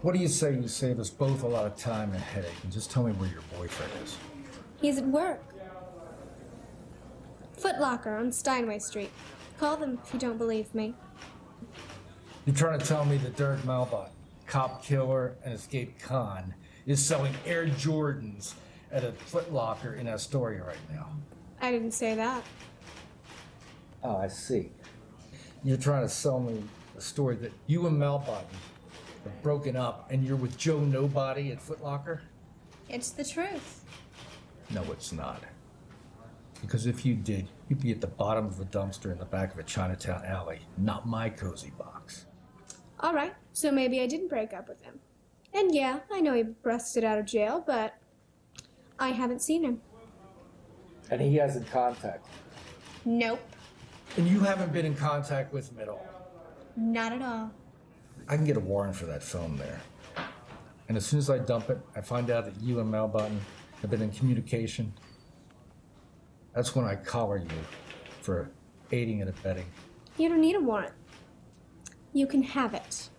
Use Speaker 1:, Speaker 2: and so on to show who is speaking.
Speaker 1: What do you say you save us both a lot of time and headache and just tell me where your boyfriend is?
Speaker 2: He's at work. Foot Locker on Steinway Street. Call them if you don't believe me.
Speaker 1: You're trying to tell me that Derek Malbot, cop killer and escaped con, is selling Air Jordans at a Foot Locker in Astoria right now?
Speaker 2: I didn't say that.
Speaker 1: Oh, I see. You're trying to sell me a story that you and Malbot have broken up and you're with Joe Nobody at Foot Locker?
Speaker 2: It's the truth.
Speaker 1: No, it's not. Because if you did, you'd be at the bottom of a dumpster in the back of a Chinatown alley, not my cozy box.
Speaker 2: All right, so maybe I didn't break up with him. And yeah, I know he busted out of jail, but I haven't seen him.
Speaker 1: And he hasn't contacted you?
Speaker 2: Nope.
Speaker 1: And you haven't been in contact with him at all?
Speaker 2: Not at all.
Speaker 1: I can get a warrant for that phone there. And as soon as I dump it, I find out that you and Malbottom have been in communication. That's when I collar you for aiding and abetting.
Speaker 2: You don't need a warrant. You can have it.